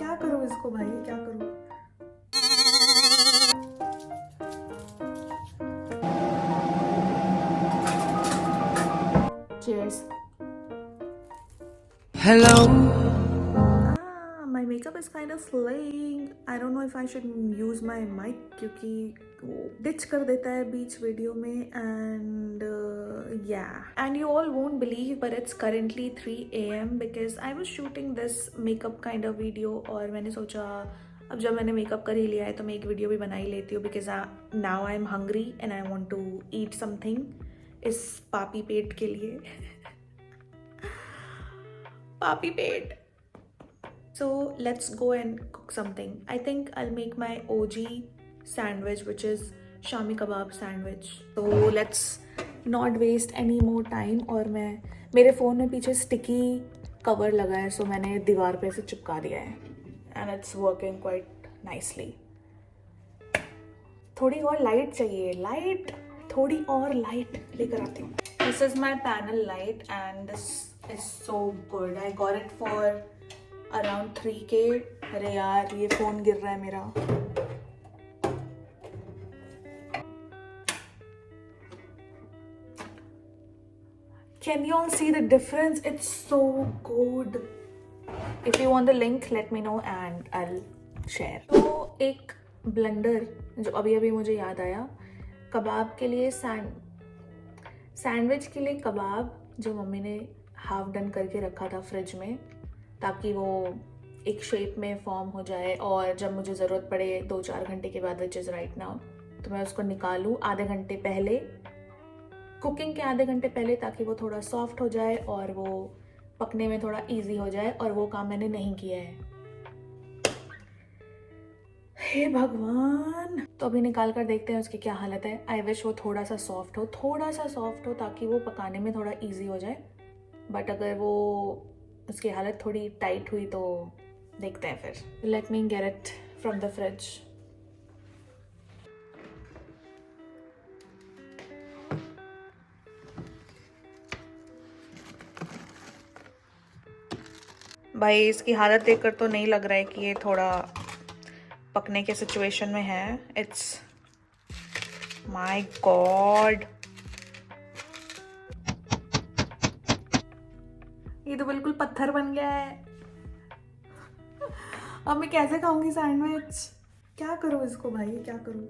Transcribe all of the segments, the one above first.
क्या करूँ इसको भाई, क्या करूँ? Cheers. Hello. My makeup is kind of slaying. I don't know if I should use my mic क्योंकि वो ditch कर देता है बीच वीडियो में and yeah. And you all won't believe but it's currently 3 a.m. because I was shooting this makeup kind of video और मैंने सोचा अब जब मैंने मेकअप कर ही लिया है तो मैं एक वीडियो भी बना ही लेती हूँ because now I'm hungry and I want to eat something इस पापी पेट के लिए पापी पेट. So let's go and cook something. I think I'll make my OG sandwich, which is Shami kebab sandwich. So let's not waste any more time. और मेरे phone में पीछे sticky cover लगा है, so मैंने दीवार पे से चिपका दिया है. And it's working quite nicely. थोड़ी और light चाहिए, light, थोड़ी और light लेकर आती हूँ. This is my panel light and this is so good. I got it for around 3K. अरे यार ये फ़ोन गिर रहा है मेरा. Can you all see the difference? It's so good. If you want the link, let me know and I'll share. तो एक blender जो अभी अभी मुझे याद आया, कबाब के लिए सैंडविच के लिए कबाब जो मम्मी ने हाफ डन करके रखा था फ्रिज में ताकि वो एक शेप में फॉर्म हो जाए और जब मुझे ज़रूरत पड़े 2-4 घंटे के बाद विच इज़ राइट नाउ तो मैं उसको निकालूँ आधे घंटे पहले, कुकिंग के आधे घंटे पहले, ताकि वो थोड़ा सॉफ्ट हो जाए और वो पकने में थोड़ा इजी हो जाए. और वो काम मैंने नहीं किया है. हे भगवान. तो अभी निकाल कर देखते हैं उसकी क्या हालत है. आई विश वो थोड़ा सा सॉफ्ट हो ताकि वो पकाने में थोड़ा इजी हो जाए. बट अगर वो उसकी हालत थोड़ी टाइट हुई तो देखते हैं फिर. Let me get it from the fridge. भाई इसकी हालत देखकर तो नहीं लग रहा है कि ये थोड़ा पकने के सिचुएशन में है. इट्स माय गॉड, ये तो बिल्कुल पत्थर बन गया है. अब मैं कैसे खाऊंगी सैंडविच? क्या करूँ इसको भाई, क्या करूँ?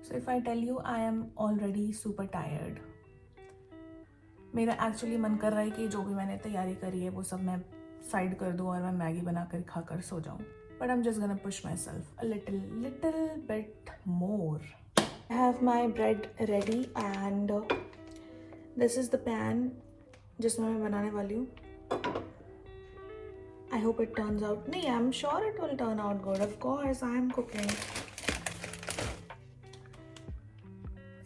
So if I tell you I am already super tired. मेरा एक्चुअली मन कर रहा है कि जो भी मैंने तैयारी करी है वो सब मैं साइड कर दूँ और मैं मैगी बनाकर खाकर सो जाऊँ. But I'm just gonna push myself a little bit more. I have my bread ready and this is the pan जिसमें मैं बनाने वाली हूँ. I hope it turns out. नहीं, I'm sure it will turn out good. Of course, I am cooking.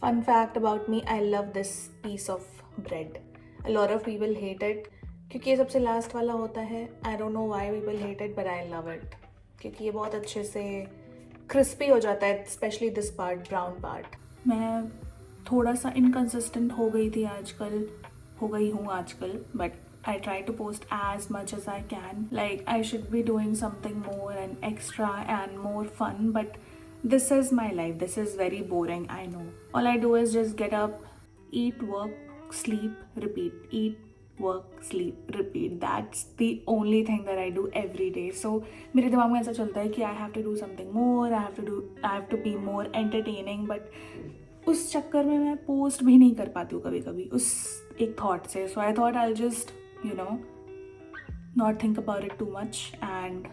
Fun fact about me, I love this piece of bread. A lot of people hate it क्योंकि ये सबसे last वाला होता है. I don't know why people hate it, but I love it क्योंकि ये बहुत अच्छे से crispy हो जाता है, especially this part, brown part. मैं थोड़ा सा inconsistent हो गई हूँ आजकल, but I try to post as much as I can. Like I should be doing something more and extra and more fun, but this is my life. This is very boring, I know. All I do is just get up, eat, work, sleep, repeat, eat, work, sleep, repeat. That's the only thing that I do every day. So मेरे दिमाग में ऐसा चलता है कि I have to do something more, I have to be more entertaining, but उस चक्कर में मैं पोस्ट भी नहीं कर पाती हूँ कभी कभी उस एक थॉट से. So I thought I'll just not think about it too much and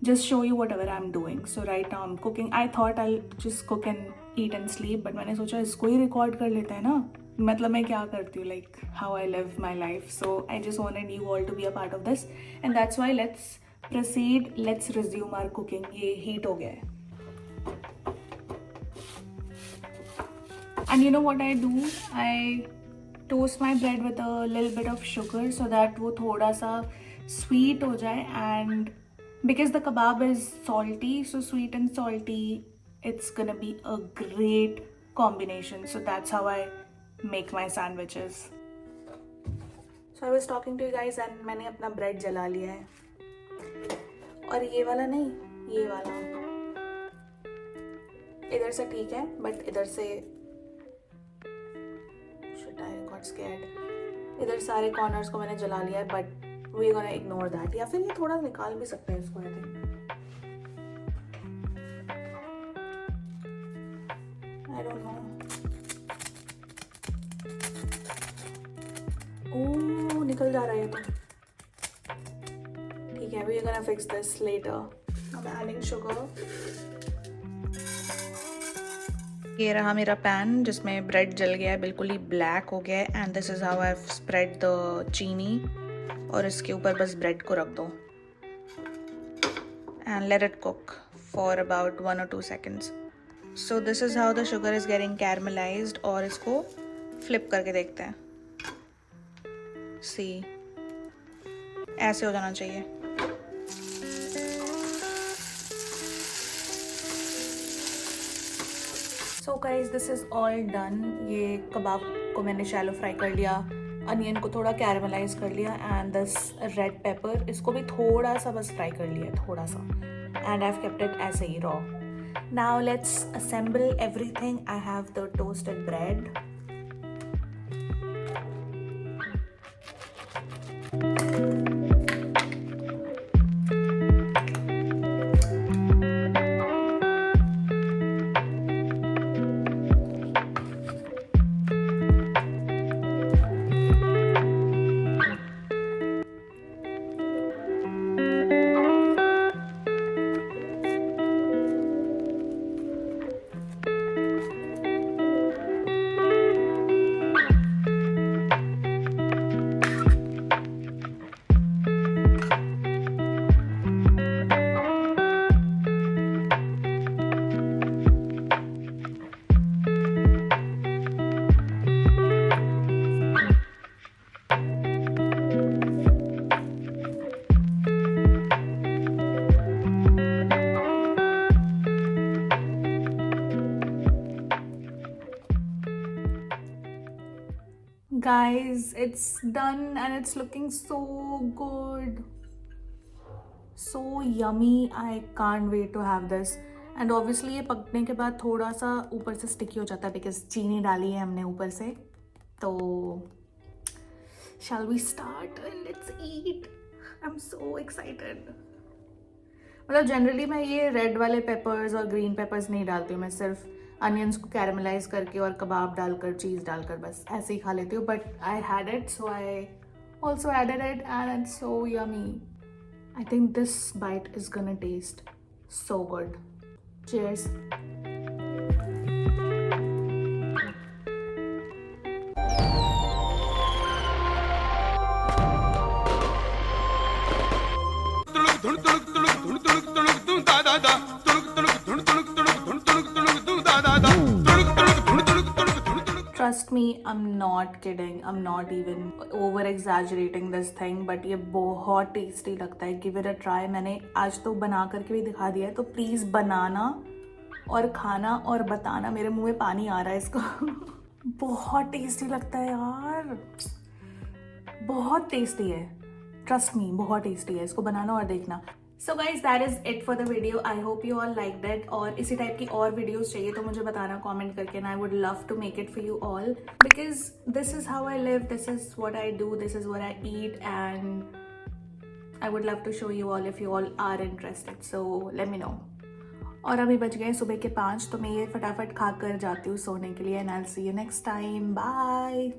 just show you whatever I'm doing. So right now I'm cooking. I thought I'll just cook and eat and sleep, but मैंने सोचा इसको ही record कर लेते हैं ना, मतलब मैं क्या करती हूँ, like how I live my life. So I just wanted you all to be a part of this and that's why let's proceed. Let's resume our cooking. ये heat हो गया है. And you know what I do? I toast my bread with a little bit of sugar so that वो थोड़ा सा sweet हो जाए, and because the kebab is salty, so sweet and salty, it's gonna be a great combination. So that's how I make my sandwiches. So I was talking to you guys and मैंने अपना bread जला लिया है, और ये वाला नहीं, ये वाला इधर से ठीक है, but इधर से shit, I got scared. इधर सारे corners को मैंने जला लिया है, but we're gonna ignore that. या फिर ये थोड़ा निकाल भी सकते हैं इसको, I think. I don't know. ओह, निकल जा रहा है ये तो. ठीक है, we're gonna fix this later. I'm adding sugar. ये रहा मेरा पैन जिसमें ब्रेड जल गया है, बिल्कुल ही ब्लैक हो गया है, and this is how I have spread the chini. और इसके ऊपर बस ब्रेड को रख दो and let it cook for about 1 or 2 seconds. So this is how the sugar is getting caramelised. और इसको फ्लिप करके देखते हैं. सी, ऐसे हो जाना चाहिए. So guys, this is all done. ये कबाब को मैंने शैलो फ्राई कर लिया, अनियन को थोड़ा कैरमलाइज कर लिया, एंड दिस रेड पेपर, इसको भी थोड़ा सा बस फ्राई कर लिया, थोड़ा सा, and I have kept it ऐसे ही raw. Now let's assemble everything. I have the toasted bread. Guys, it's done and it's looking so good, so yummy. I can't wait to have this. And obviously ये पकने के बाद थोड़ा सा ऊपर से स्टिकी हो जाता है because चीनी डाली है हमने ऊपर से. तो shall we start and let's eat? I'm so excited. मतलब जनरली मैं ये रेड वाले पेपर्स और ग्रीन पेपर्स नहीं डालती हूँ. मैं सिर्फ अनियंस को कैरमलाइज करके और कबाब डालकर, चीज़ डालकर बस ऐसे ही खा लेती हूँ. But I had it, so I also added it and it's so yummy. I think this bite is gonna taste so good. Cheers. Trust me, I'm not kidding. I'm not even over exaggerating this thing. But ये बहुत tasty लगता है. Give it a try. मैंने आज तो बना करके भी दिखा दिया है, तो प्लीज़ बनाना और खाना और बताना. मेरे मुंह में पानी आ रहा है इसको. बहुत टेस्टी लगता है यार, बहुत टेस्टी है. ट्रस्ट मी, बहुत टेस्टी है. इसको बनाना और देखना. So guys that is it for the video. I hope you all like that. और इसी टाइप की और वीडियोज चाहिए तो मुझे बताना कॉमेंट करके, and I would love to make it for you all, because this is how I live, this is what I do, this is what I eat, and I would love to show you all if you all are interested. So let me know. और अभी बज गए सुबह के 5, तो मैं ये फटाफट खा कर जाती हूँ सोने के लिए, and I will see you next time. Bye.